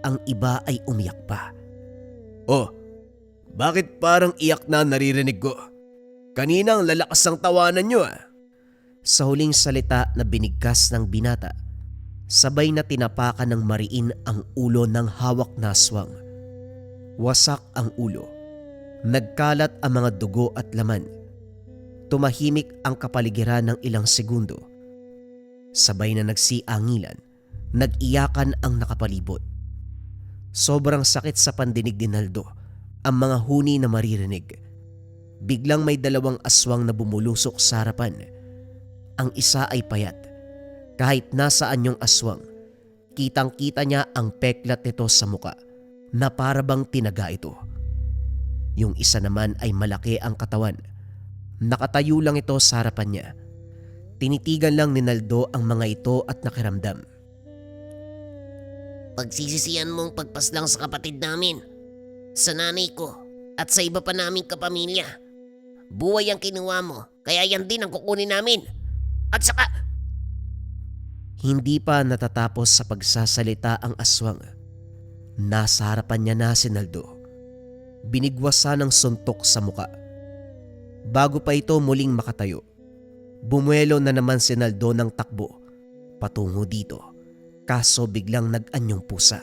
Ang iba ay umiyak pa. Oh, bakit parang iyak na naririnig ko? Kanina ang lalakas ng tawanan nyo ah. Sa huling salita na binigkas ng binata, sabay na tinapakan ng mariin ang ulo ng hawak na aswang. Wasak ang ulo. Nagkalat ang mga dugo at laman. Tumahimik ang kapaligiran ng ilang segundo. Sabay na nagsiangilan, nag-iyakan ang nakapalibot. Sobrang sakit sa pandinig ni Naldo ang mga huni na maririnig. Biglang may 2 aswang na bumulusok sa harapan. Ang isa ay payat. Kahit nasaan yung aswang, kitang-kita niya ang peklat nito sa muka na para bang tinaga ito. Yung isa naman ay malaki ang katawan. Nakatayo lang ito sa harapan niya. Tinitigan lang ni Naldo ang mga ito at nakiramdam. Pagsisisihan mong pagpaslang sa kapatid namin, sa nanay ko at sa iba pa naming kapamilya. Buhay ang kinuha mo, kaya yan din ang kukunin namin. At saka... Hindi pa natatapos sa pagsasalita ang aswang. Nasa harapan niya na si Naldo. Binigwasan ng suntok sa muka. Bago pa ito muling makatayo, bumuelo na naman si Naldo ng takbo patungo dito, kaso biglang nag-anyong pusa.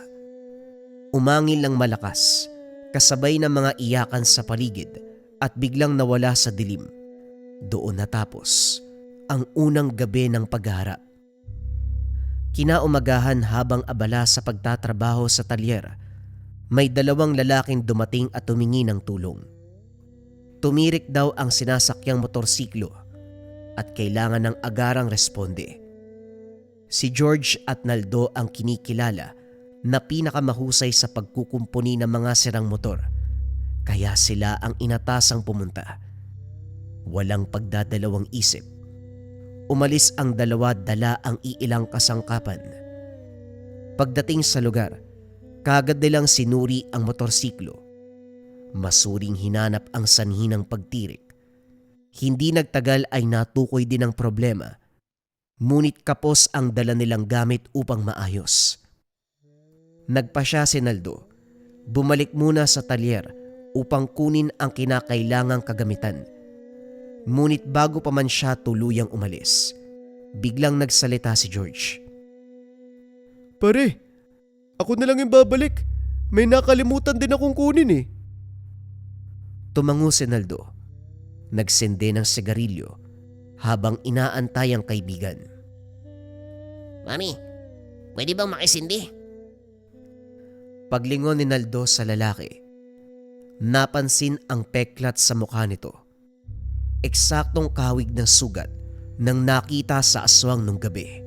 Umangil ng malakas, kasabay ng mga iyakan sa paligid at biglang nawala sa dilim. Doon natapos ang unang gabi ng paghaharap. Kinaumagahan habang abala sa pagtatrabaho sa talyer, may 2 lalaking dumating at tumingi ng tulong. Tumirik daw ang sinasakyang motorsiklo at kailangan ng agarang responde. Si George at Naldo ang kinikilala na pinakamahusay sa pagkukumpuni ng mga sirang motor, kaya sila ang inatasang pumunta. Walang pagdadalawang isip. Umalis ang 2 dala ang iilang kasangkapan. Pagdating sa lugar, kagad nilang sinuri ang motorsiklo. Masuring hinanap ang sanhi ng pagtirik. Hindi nagtagal ay natukoy din ang problema. Ngunit kapos ang dala nilang gamit upang maayos. Nagpasya si Naldo. Bumalik muna sa talyer upang kunin ang kinakailangang kagamitan. Ngunit bago pa man siya tuluyang umalis, biglang nagsalita si George. Pare, ako na lang yung babalik. May nakalimutan din akong kunin eh. Tumango si Naldo. Nagsindi ng sigarilyo habang inaantay ang kaibigan. Mami, pwede bang makisindi? Paglingon ni Naldo sa lalaki, napansin ang peklat sa mukha nito. Eksaktong kahawig ng sugat nang nakita sa aswang nung gabi.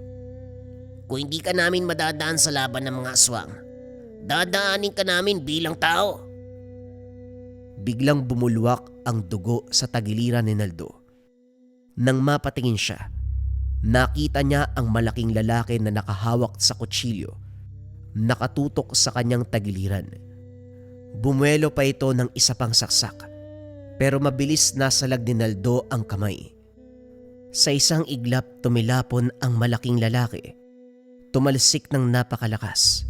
Kung hindi ka namin madadaan sa laban ng mga aswang, dadaanin ka namin bilang tao. Biglang bumulwak ang dugo sa tagiliran ni Naldo. Nang mapatingin siya, nakita niya ang malaking lalaki na nakahawak sa kutsilyo, nakatutok sa kanyang tagiliran. Bumuelo pa ito ng isa pang saksak, pero mabilis nasalag ni Naldo ang kamay. Sa isang iglap tumilapon ang malaking lalaki. Tumalsik ng napakalakas.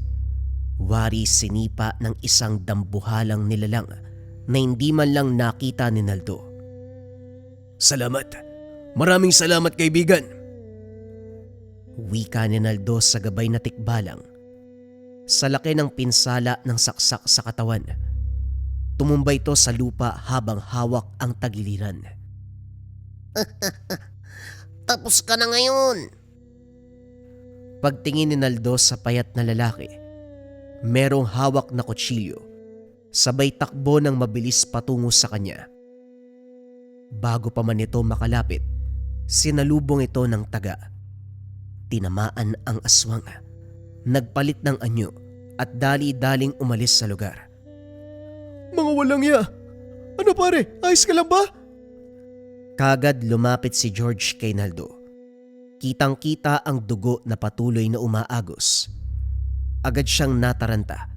Wari sinipa ng isang dambuhalang nilalang na hindi man lang nakita ni Naldo. Salamat. Maraming salamat kaibigan. Wika ni Naldo sa gabay na tikbalang. Sa laki ng pinsala ng saksak sa katawan, tumumba ito sa lupa habang hawak ang tagiliran. Tapos ka na ngayon. Pagtingin ni Naldo sa payat na lalaki, merong hawak na kutsilyo, sabay takbo ng mabilis patungo sa kanya. Bago pa man ito makalapit, sinalubong ito ng taga. Tinamaan ang aswang, nagpalit ng anyo at dali-daling umalis sa lugar. Mga walang ya. Ano pare, ayos ka lang ba? Kagad lumapit si George kay Naldo. Kitang-kita ang dugo na patuloy na umaagos. Agad siyang nataranta.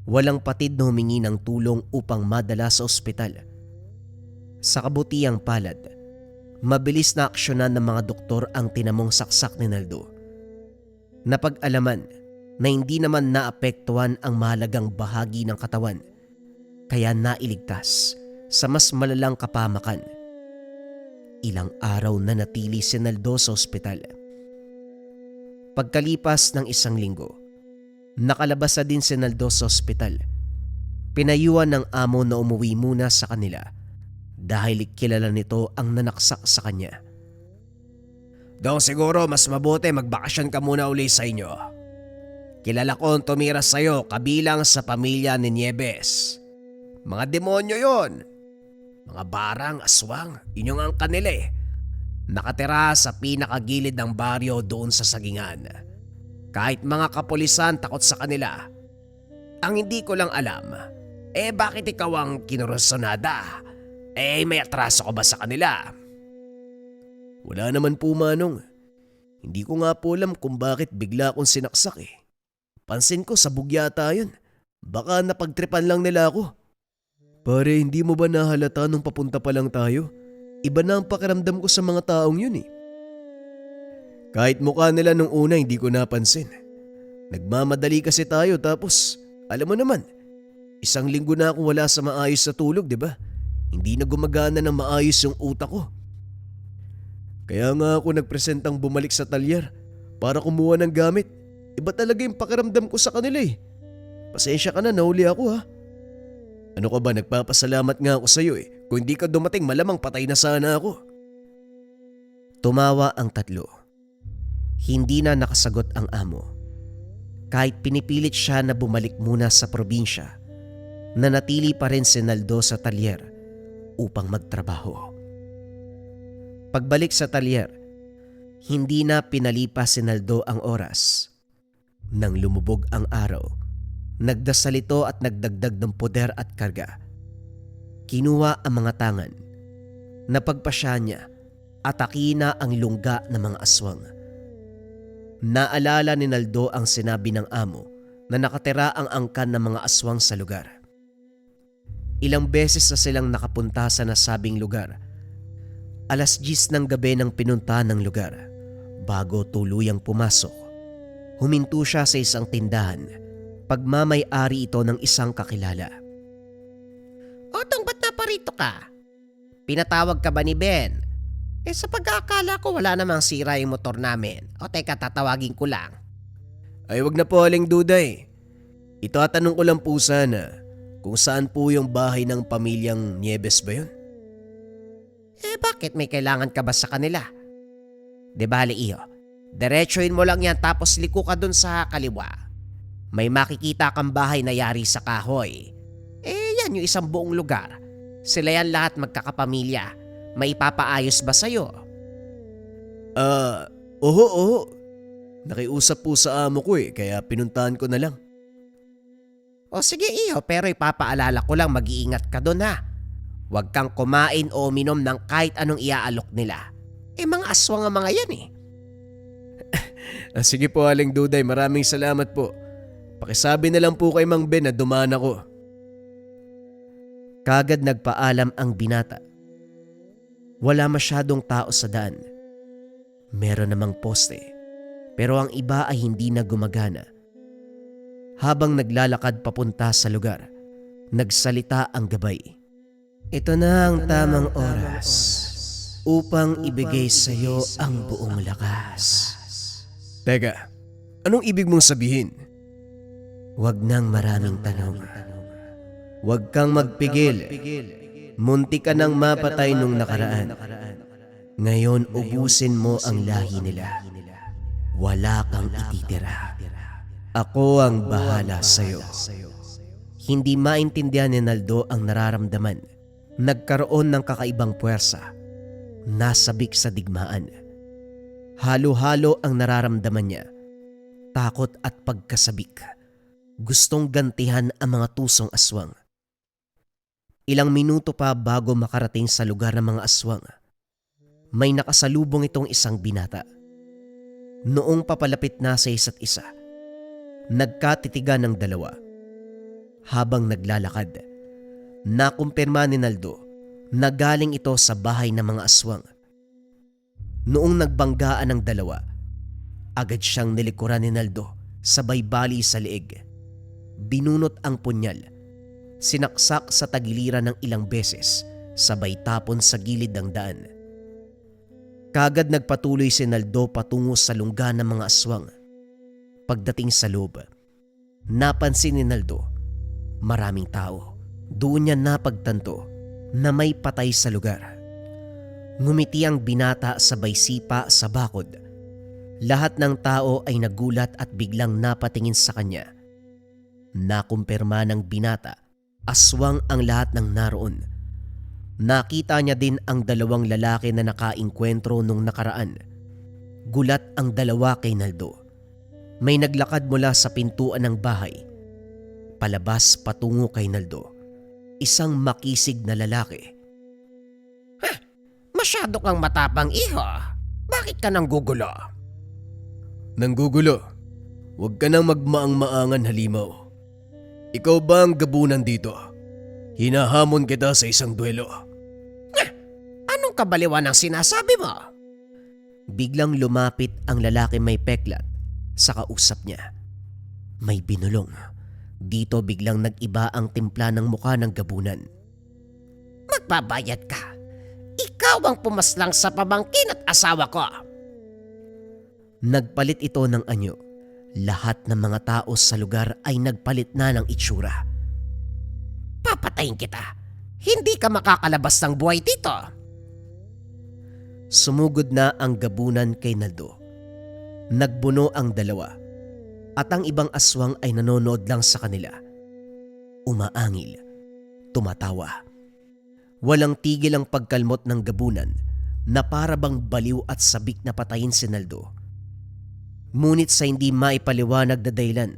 Walang patid na humingi ng tulong upang madala sa ospital. Sa kabutiang palad, mabilis na aksyonan ng mga doktor ang tinamong saksak ni Naldo. Napag-alaman na hindi naman naapektuhan ang mahalagang bahagi ng katawan, kaya nailigtas sa mas malalang kapamakan. Ilang araw na natili si Naldo sa ospital. Pagkalipas ng 1 linggo, nakalabas na din si Naldo sa ospital. Pinayuhan ng amo na umuwi muna sa kanila dahil kilala nito ang nanaksak sa kanya. Dong siguro mas mabuti magbakasyon ka muna uli sa inyo. Kilala ko ang tumira sa'yo kabilang sa pamilya ni Nieves. Mga demonyo yon. Mga barang, aswang, yun yung ang kanila eh. Nakatira sa pinakagilid ng baryo doon sa sagingan. Kahit mga kapulisan takot sa kanila. Ang hindi ko lang alam, bakit ikaw ang kinurosonada? May atraso ko ba sa kanila? Wala naman po manong. Hindi ko nga po alam kung bakit bigla akong sinaksak eh. Pansin ko sabog yata yun. Baka napagtripan lang nila ako. Pare, hindi mo ba nahalata nung papunta pa lang tayo? Iba na ang pakiramdam ko sa mga taong yun eh. Kahit mukha nila nung una hindi ko napansin. Nagmamadali kasi tayo tapos, alam mo naman, 1 linggo na akong wala sa maayos na tulog, di ba? Hindi na gumagana ng maayos yung utak ko. Kaya nga ako nagpresentang bumalik sa talyer para kumuha ng gamit. Iba talaga yung pakiramdam ko sa kanila eh. Pasensya ka na, nahuli ako ha. Ano ka ba, nagpapasalamat nga ako sa iyo eh. Kung hindi ka dumating malamang patay na sana ako. Tumawa ang tatlo. Hindi na nakasagot ang amo. Kahit pinipilit siya na bumalik muna sa probinsya, nanatili pa rin si Naldo sa talyer upang magtrabaho. Pagbalik sa talyer, hindi na pinalipas si Naldo ang oras. Nang lumubog ang araw, nagdasal ito at nagdagdag ng poder at karga. Kinuha ang mga tangan, napagpasya niya at akina ang lungga ng mga aswang. Naalala ni Naldo ang sinabi ng amo na nakatira ang angkan ng mga aswang sa lugar. Ilang beses na silang nakapunta sa nasabing lugar. 10:00 ng gabi nang pinunta ng lugar. Bago tuluyang pumasok, huminto siya sa isang tindahan. Pagmamay-ari ito ng isang kakilala. Otong, ba't naparito ka? Pinatawag ka ba ni Ben? Sa pagkakala ko wala namang sira yung motor namin. O teka, tatawagin ko lang. Ay wag na po Aling Duday. Itatanong ko lang po sana kung saan po yung bahay ng pamilyang Nieves ba yun? Bakit may kailangan ka ba sa kanila? De bale iyo, diretsuhin mo lang yan tapos liko ka dun sa kaliwa. May makikita kang bahay na yari sa kahoy. Yan yung isang buong lugar. Sila yan lahat magkakapamilya. May ipapaayos ba sa'yo? Oho. Nakiusap po sa amo ko kaya pinuntahan ko na lang. O sige iyo, pero ipapaalala ko lang mag-iingat ka doon ha. Huwag kang kumain o uminom ng kahit anong iaalok nila. Mga aswang ang mga yan Sige po Aling Duday, maraming salamat po. Pakisabi na lang po kay Mang Ben na dumaan ako. Kagad nagpaalam ang binata. Wala masyadong tao sa daan. Meron namang poste, pero ang iba ay hindi na gumagana. Habang naglalakad papunta sa lugar, nagsalita ang gabay. Ito na ang tamang oras upang ibigay sa iyo ang buong lakas. Teka, anong ibig mong sabihin? Huwag nang maraming tanong. Huwag kang magpigil. Munti ka nang mapatay nung nakaraan. Ngayon ubusin mo ang lahi nila. Wala kang ititira. Ako ang bahala sa'yo. Hindi maintindihan ni Naldo ang nararamdaman. Nagkaroon ng kakaibang puwersa. Nasabik sa digmaan. Halo-halo ang nararamdaman niya. Takot at pagkasabik. Gustong gantihan ang mga tusong aswang. Ilang minuto pa bago makarating sa lugar ng mga aswang, may nakasalubong itong isang binata. Noong papalapit na sa isa't isa, nagkatitigan ng dalawa. Habang naglalakad, nakumpirma ni Naldo na galing ito sa bahay ng mga aswang. Noong nagbanggaan ng dalawa, agad siyang nilikuran ni Naldo sabay bali sa leeg. Binunot ang punyal, sinaksak sa tagiliran ng ilang beses, sabay tapon sa gilid ng daan. Kagad nagpatuloy si Naldo patungo sa lungga ng mga aswang. Pagdating sa loob, napansin ni Naldo maraming tao. Doon niya napagtanto na may patay sa lugar. Ngumiti ang binata sabay sipa sa bakod. Lahat ng tao ay nagulat at biglang napatingin sa kanya. Nakumpirma ng binata, aswang ang lahat ng naroon. Nakita niya din ang dalawang lalaki na nakainkwentro nung nakaraan. Gulat ang dalawa kay Naldo. May naglakad mula sa pintuan ng bahay. Palabas patungo kay Naldo. Isang makisig na lalaki. Masyado kang matapang iho. Bakit ka nang gugulo? Nanggugulo. Huwag ka nang magmaang-maangan, halimaw. Ikaw ba ang gabunan dito? Hinahamon kita sa isang duelo. Anong kabaliwan ang sinasabi mo? Biglang lumapit ang lalaki may peklat sa kausap niya. May binulong. Dito biglang nag-iba ang timpla ng mukha ng gabunan. Magbabayad ka. Ikaw ang pumaslang sa pamangkin at asawa ko. Nagpalit ito ng anyo. Lahat ng mga tao sa lugar ay nagpalit na ng itsura. Papatayin kita. Hindi ka makakalabas ng buhay dito. Sumugod na ang gabunan kay Naldo. Nagbuno ang dalawa at ang ibang aswang ay nanonood lang sa kanila. Umaangil, tumatawa. Walang tigil ang pagkalmot ng gabunan na para bang baliw at sabik na patayin si Naldo. Ngunit sa hindi maipaliwanag na dahilan,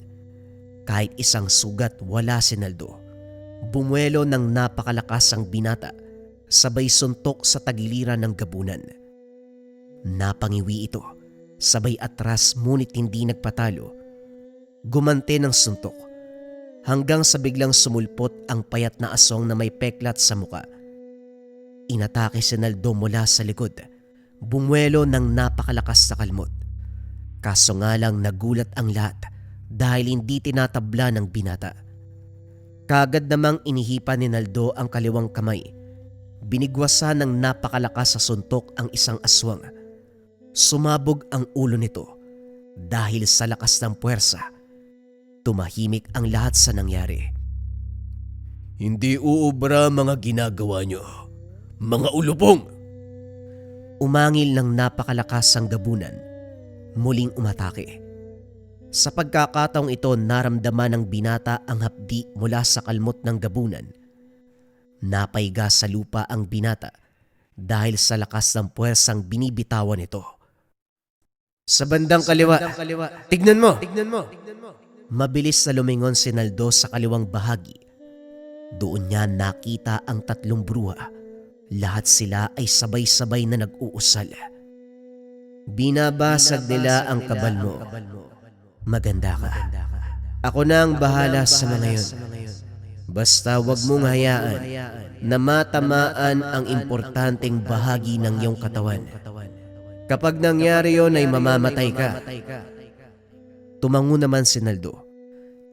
kahit isang sugat wala si Naldo. Bumuelo ng napakalakas ang binata, sabay suntok sa tagiliran ng gabunan. Napangiwi ito, sabay atras ngunit hindi nagpatalo. Gumante ng suntok, hanggang sa biglang sumulpot ang payat na aswang na may peklat sa muka. Inatake si Naldo mula sa likod, bumuelo ng napakalakas na kalmot. Kaso nga lang nagulat ang lahat dahil hindi tinatabla ng binata. Kagad namang inihipan ni Naldo ang kaliwang kamay. Binigwasan ng napakalakas sa suntok ang isang aswang. Sumabog ang ulo nito dahil sa lakas ng puwersa. Tumahimik ang lahat sa nangyari. Hindi uubra mga ginagawa nyo. Mga ulupong! Umangil ng napakalakas ang gabunan. Muling umatake. Sa pagkakataong ito, naramdaman ng binata ang hapdi mula sa kalmot ng gabunan. Napaiga sa lupa ang binata dahil sa lakas ng puwersang binibitawan nito. Sa bandang kaliwa. Tignan mo. Mabilis na lumingon si Naldo sa kaliwang bahagi. Doon niya nakita ang tatlong bruha. Lahat sila ay sabay-sabay na nag-uusal. Binabasag nila ang kabal mo. Maganda ka. Ako na ang bahala sa mga yun. Basta wag mong hayaan na matamaan ang importanteng bahagi ng iyong katawan. Kapag nangyari yon ay mamamatay ka. Tumango naman si Naldo.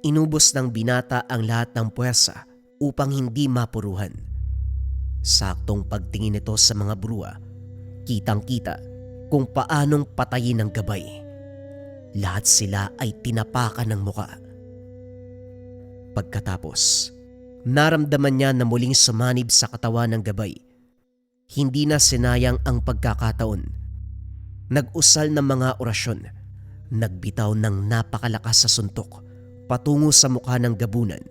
Inubos ng binata ang lahat ng puwersa upang hindi mapuruhan. Saktong pagtingin nito sa mga bruha, kitang-kita kung paanong patayin ng gabay. Lahat sila ay tinapakan ng muka. Pagkatapos, naramdaman niya na muling sumanib sa katawan ng gabay. Hindi na sinayang ang pagkakataon. Nag-usal ng mga orasyon. Nagbitaw ng napakalakas sa suntok patungo sa mukha ng gabunan.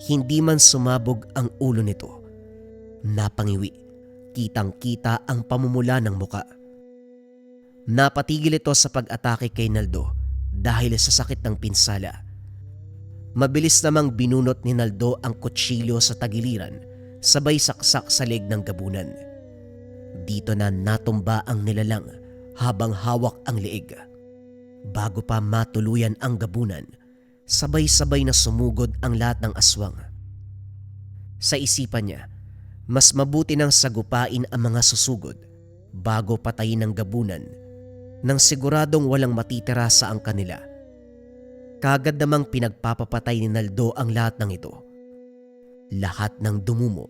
Hindi man sumabog ang ulo nito. Napangiwi, kitang-kita ang pamumula ng muka. Napatigil ito sa pag-atake kay Naldo dahil sa sakit ng pinsala. Mabilis namang binunot ni Naldo ang kutsilyo sa tagiliran, sabay saksak sa leg ng gabunan. Dito na natumba ang nilalang habang hawak ang leeg. Bago pa matuluyan ang gabunan, sabay-sabay na sumugod ang lahat ng aswang. Sa isipan niya, mas mabuti nang sagupain ang mga susugod bago patayin ng gabunan nang siguradong walang matitira sa ang kanila. Kagad namang pinagpapapatay ni Naldo ang lahat ng ito. Lahat ng dumumo,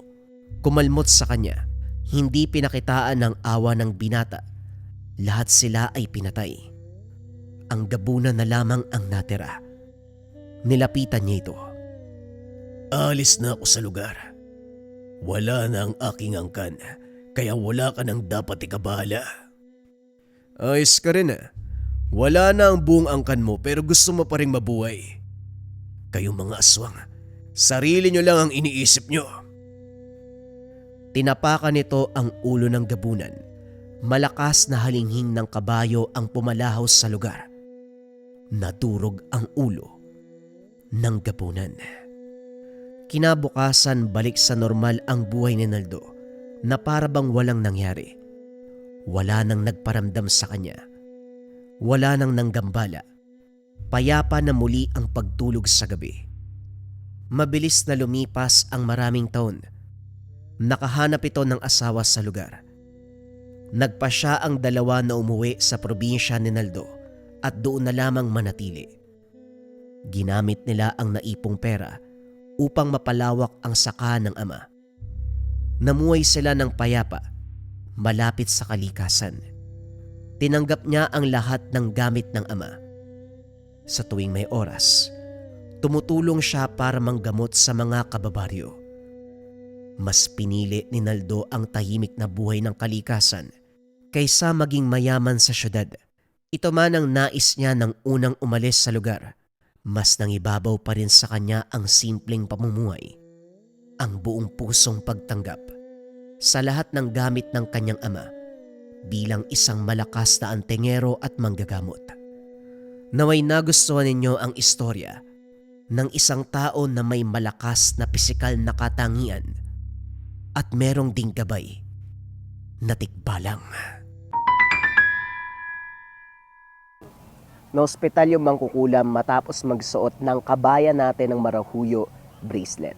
kumalmot sa kanya, hindi pinakitaan ng awa ng binata. Lahat sila ay pinatay. Ang gabunan na lamang ang natira. Nilapitan niya ito. Alis na ako sa lugar. Wala na ang aking angkan, kaya wala ka nang dapat ikabahala. Ayos ka rin ah. Wala na ang buong angkan mo pero gusto mo pa rin mabuhay. Kayong mga aswang, sarili nyo lang ang iniisip nyo. Tinapakan nito ang ulo ng gabunan. Malakas na halinghing ng kabayo ang pumalahaw sa lugar. Nadurog ang ulo ng gabunan. Kinabukasan balik sa normal ang buhay ni Naldo na para bang walang nangyari. Wala nang nagparamdam sa kanya. Wala nang nanggambala. Payapa na muli ang pagtulog sa gabi. Mabilis na lumipas ang maraming taon. Nakahanap ito ng asawa sa lugar. Nagpasya ang dalawa na umuwi sa probinsya ni Naldo at doon na lamang manatili. Ginamit nila ang naipong pera upang mapalawak ang saka ng ama. Namuhay sila ng payapa, malapit sa kalikasan. Tinanggap niya ang lahat ng gamit ng ama. Sa tuwing may oras, tumutulong siya para manggamot sa mga kababaryo. Mas pinili ni Naldo ang tahimik na buhay ng kalikasan kaysa maging mayaman sa syudad. Ito man ang nais niya nang unang umalis sa lugar. Mas nangibabaw pa rin sa kanya ang simpleng pamumuhay. Ang buong pusong pagtanggap sa lahat ng gamit ng kanyang ama bilang isang malakas na antingero at manggagamot. Naway nagustuhan ninyo ang istorya ng isang tao na may malakas na pisikal na katangian at merong ding gabay na tikbalang. Naospital yung mangkukulam matapos magsuot ng kabayan natin ng marahuyo bracelet.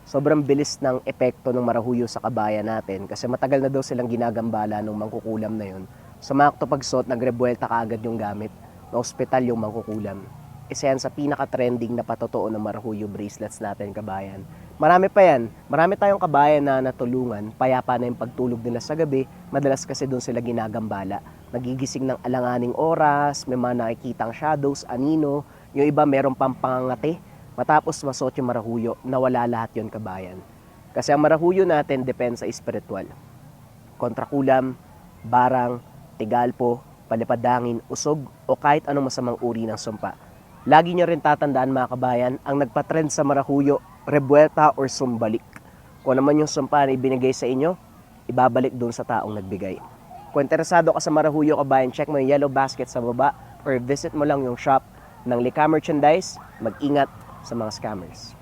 Sobrang bilis ng epekto ng marahuyo sa kabayan natin kasi matagal na daw silang ginagambala ng mangkukulam na yun. So makto pagsuot, nagrebuelta kaagad yung gamit. Naospital yung mangkukulam. Isa yan sa pinaka-trending na patotoo ng marahuyo bracelets natin, kabayan. Marami pa yan. Marami tayong kabayan na natulungan. Payapa na yung pagtulog nila sa gabi. Madalas kasi doon sila ginagambala. Nagigising ng alanganing oras, may mga nakikitang shadows, anino. Yung iba meron pang pangangati. Matapos masuot yung marahuyo, nawala lahat yon, kabayan. Kasi ang marahuyo natin depende sa espiritual. Kontrakulam, barang, tigalpo, palipadangin, usog, o kahit anong masamang uri ng sumpa. Lagi nyo rin tatandaan, mga kabayan, ang nagpatrend sa marahuyo, rebuelta or sumbalik. Kung naman yung sumpa na ibinigay sa inyo, ibabalik doon sa taong nagbigay. Kung interesado ka sa Marahuyo Kabayan, check mo yung yellow basket sa baba or visit mo lang yung shop ng Lika Merchandise. Mag-ingat sa mga scammers.